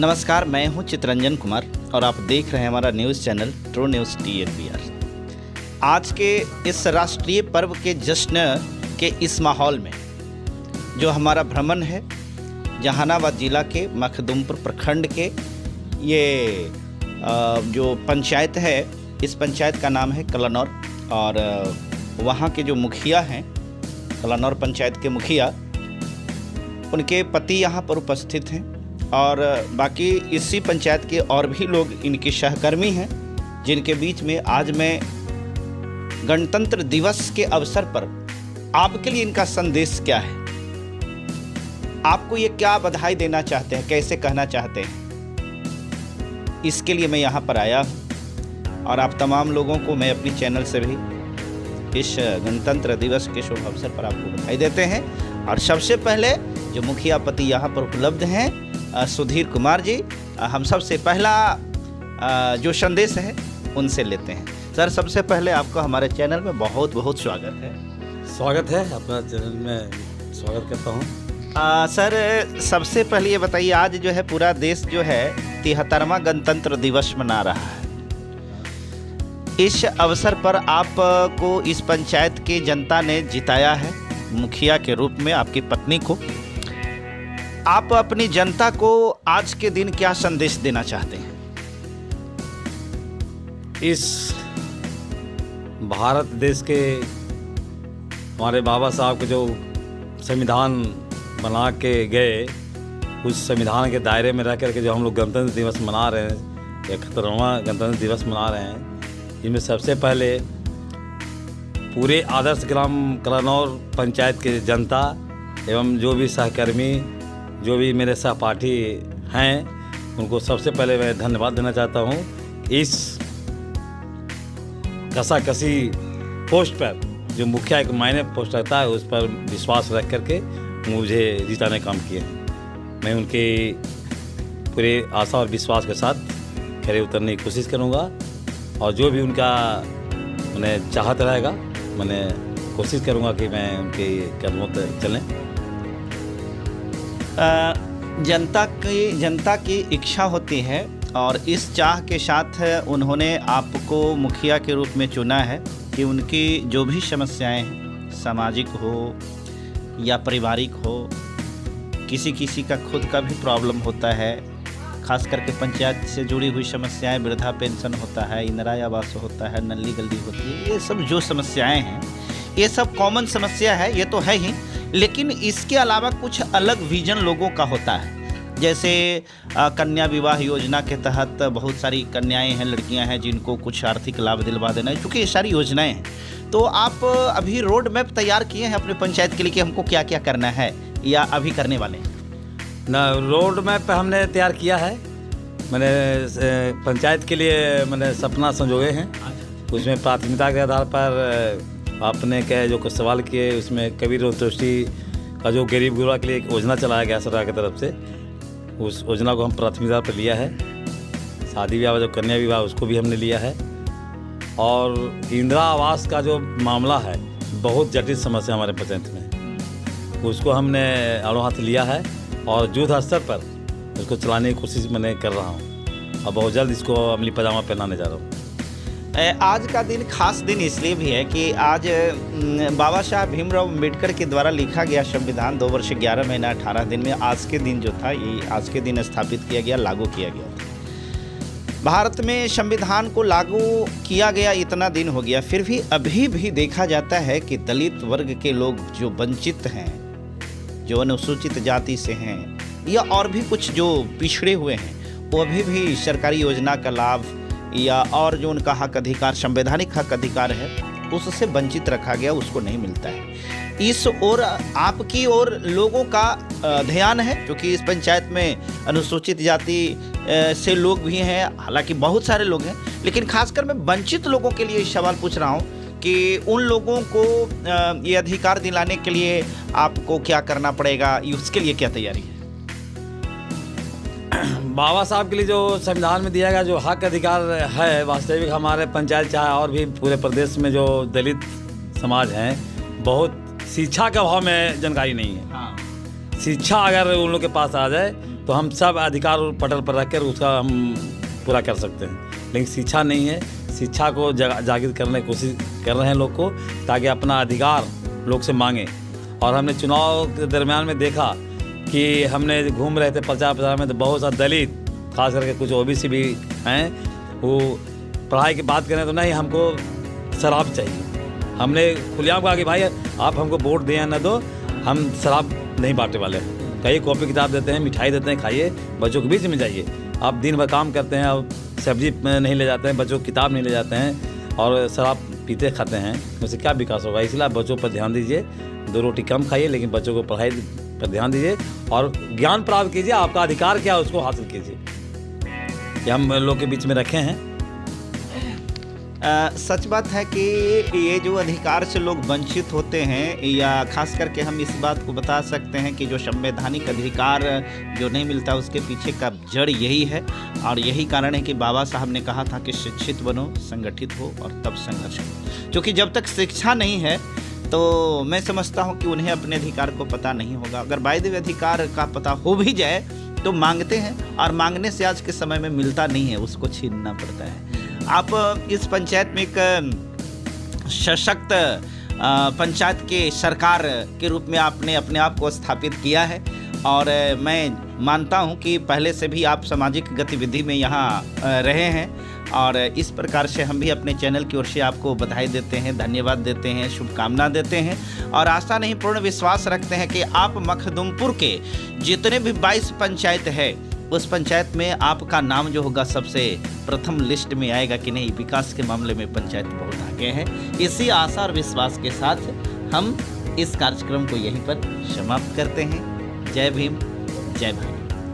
नमस्कार, मैं हूं चितरंजन कुमार और आप देख रहे हैं हमारा news channel true news TNBR। आज के इस राष्ट्रीय पर्व के जश्न के इस माहौल में जो हमारा भ्रमण है जहानाबाद जिला के मखदूमपुर प्रखंड के ये जो पंचायत है, इस पंचायत का नाम है कलानौर और वहाँ के जो मुखिया हैं, कलानौर पंचायत के मुखिया, उनके पति यहाँ पर उपस्थित हैं और बाकी इसी पंचायत के और भी लोग इनके सहकर्मी हैं, जिनके बीच में आज मैं गणतंत्र दिवस के अवसर पर आपके लिए इनका संदेश क्या है, आपको ये क्या बधाई देना चाहते हैं, कैसे कहना चाहते हैं, इसके लिए मैं यहाँ पर आया हूँ। और आप तमाम लोगों को मैं अपनी चैनल से भी इस गणतंत्र दिवस के शुभ अवसर पर आपको बधाई देते हैं। और सबसे पहले जो मुखिया पति यहाँ पर उपलब्ध हैं, सुधीर कुमार जी, हम सबसे पहला जो संदेश है उनसे लेते हैं। सर, सबसे पहले आपका हमारे चैनल में बहुत बहुत स्वागत है। स्वागत है, अपना चैनल में स्वागत करता हूँ। सर, सबसे पहले ये बताइए, आज जो है पूरा देश जो है 73वां गणतंत्र दिवस मना रहा है। इस अवसर पर आपको इस पंचायत की जनता ने जिताया है मुखिया के रूप में, आपकी पत्नी को। आप अपनी जनता को आज के दिन क्या संदेश देना चाहते हैं? इस भारत देश के हमारे बाबा साहब के जो संविधान बना के गए, उस संविधान के दायरे में रह करके जो हम लोग गणतंत्र दिवस मना रहे हैं, 71वां गणतंत्र दिवस मना रहे हैं, इनमें सबसे पहले पूरे आदर्श ग्राम कलानौर पंचायत के जनता एवं जो भी सहकर्मी, जो भी मेरे सहपाठी हैं, उनको सबसे पहले मैं धन्यवाद देना चाहता हूँ। इस कसाकसी पोस्ट पर जो मुखिया एक मायने पोस्ट रखता है, उस पर विश्वास रख करके मुझे जिताने काम किए। मैं उनके पूरे आशा और विश्वास के साथ खरे उतरने की कोशिश करूँगा और जो भी उनका मैंने चाहत रहेगा, मैंने कोशिश करूँगा कि मैं उनके कदमों पर चलें। जनता की इच्छा होती है और इस चाह के साथ उन्होंने आपको मुखिया के रूप में चुना है कि उनकी जो भी समस्याएं हैं, सामाजिक हो या पारिवारिक हो, किसी का खुद का भी प्रॉब्लम होता है, खास करके पंचायत से जुड़ी हुई समस्याएं, वृद्धा पेंशन होता है, इंदिरा आवास होता है, नली गली होती है, ये सब जो समस्याएं हैं, ये सब कॉमन समस्या है, ये तो है ही। लेकिन इसके अलावा कुछ अलग विजन लोगों का होता है। जैसे कन्या विवाह योजना के तहत बहुत सारी कन्याएं हैं, लड़कियां हैं, जिनको कुछ आर्थिक लाभ दिलवा देना है, क्योंकि ये सारी योजनाएं हैं। तो आप अभी रोड मैप तैयार किए हैं अपने पंचायत के लिए कि हमको क्या क्या करना है या अभी करने वाले हैं? ना, रोड मैप हमने तैयार किया है। मैंने पंचायत के लिए मैंने सपना संजोए हैं। उसमें प्राथमिकता के आधार पर आपने क्या जो कुछ सवाल किए, उसमें कबीर रोतोष्टी का जो गरीब गुरबा के लिए एक योजना चलाया गया सरकार की तरफ से, उस योजना को हम प्राथमिकता पर लिया है। शादी ब्याह, जो कन्या विवाह, उसको भी हमने लिया है। और इंदिरा आवास का जो मामला है, बहुत जटिल समस्या हमारे पंचायत में, उसको हमने आड़ों हाथ लिया है और युद्ध स्तर पर उसको चलाने की कोशिश मैंने कर रहा हूँ और बहुत जल्द इसको अमली पैजामा पहनाने जा रहा हूँ। आज का दिन खास दिन इसलिए भी है कि आज बाबा साहब भीमराव अम्बेडकर के द्वारा लिखा गया संविधान 2 वर्ष 11 महीना 18 दिन में आज के दिन जो था, ये आज के दिन स्थापित किया गया, लागू किया गया था। भारत में संविधान को लागू किया गया इतना दिन हो गया, फिर भी अभी भी देखा जाता है कि दलित वर्ग के लोग जो वंचित हैं, जो अनुसूचित जाति से हैं या और भी कुछ जो पिछड़े हुए हैं, वो अभी भी सरकारी योजना का लाभ या और जो उनका हक अधिकार, संवैधानिक हक अधिकार है, उससे वंचित रखा गया, उसको नहीं मिलता है। इस ओर आपकी ओर लोगों का ध्यान है, क्योंकि इस पंचायत में अनुसूचित जाति से लोग भी हैं, हालांकि बहुत सारे लोग हैं, लेकिन खासकर मैं वंचित लोगों के लिए सवाल पूछ रहा हूँ कि उन लोगों को ये अधिकार दिलाने के लिए आपको क्या करना पड़ेगा, उसके लिए क्या तैयारी है? बाबा साहब के लिए जो संविधान में दिया गया जो हक अधिकार है, वास्तविक हमारे पंचायत चाहे और भी पूरे प्रदेश में जो दलित समाज हैं, बहुत शिक्षा के अभाव में जानकारी नहीं है। शिक्षा अगर उन लोग के पास आ जाए तो हम सब अधिकार पटल पर रखकर उसका हम पूरा कर सकते हैं। लेकिन शिक्षा नहीं है, शिक्षा को जागृत करने की कोशिश कर रहे हैं लोग को, ताकि अपना अधिकार लोग से मांगे। और हमने चुनाव के दरमियान में देखा कि हमने घूम रहे थे प्रचार प्रसार में, तो बहुत सारे दलित, खास करके कुछ ओबीसी भी हैं, वो पढ़ाई की बात करें तो नहीं, हमको शराब चाहिए। हमने खुलेआम कहा कि भाई आप हमको वोट दें या न दो, हम शराब नहीं बांटने वाले हैं। कई कॉपी किताब देते हैं, मिठाई देते हैं, खाइए, बच्चों के बीच में जाइए। आप दिन भर काम करते हैं और सब्जी नहीं ले जाते हैं, बच्चों की किताब नहीं ले जाते हैं और शराब पीते खाते हैं, उससे क्या विकास होगा? इसलिए आप बच्चों पर ध्यान दीजिए, 2 रोटी कम खाइए, लेकिन बच्चों को पढ़ाई पर ध्यान दीजिए और ज्ञान प्राप्त कीजिए। आपका अधिकार क्या है उसको हासिल कीजिए। ये हम लोग के बीच में रखे हैं। सच बात है कि ये जो अधिकार से लोग वंचित होते हैं, या खास करके हम इस बात को बता सकते हैं कि जो संवैधानिक अधिकार जो नहीं मिलता उसके पीछे का जड़ यही है। और यही कारण है कि बाबा साहब ने कहा था कि शिक्षित बनो, संगठित हो और तब संघर्ष हो। क्योंकि जब तक शिक्षा नहीं है तो मैं समझता हूँ कि उन्हें अपने अधिकार को पता नहीं होगा। अगर वायदे अधिकार का पता हो भी जाए तो मांगते हैं, और मांगने से आज के समय में मिलता नहीं है, उसको छीनना पड़ता है। आप इस पंचायत में एक सशक्त पंचायत के सरकार के रूप में आपने अपने आप को स्थापित किया है, और मैं मानता हूं कि पहले से भी आप सामाजिक गतिविधि में यहाँ रहे हैं। और इस प्रकार से हम भी अपने चैनल की ओर से आपको बधाई देते हैं, धन्यवाद देते हैं, शुभकामना देते हैं, और आशा नहीं पूर्ण विश्वास रखते हैं कि आप मखदुमपुर के जितने भी 22 पंचायत है, उस पंचायत में आपका नाम जो होगा सबसे प्रथम लिस्ट में आएगा कि नहीं, विकास के मामले में पंचायत बहुत आगे है। इसी आशा और विश्वास के साथ हम इस कार्यक्रम को यहीं पर समाप्त करते हैं। जय भीम, जय भारत।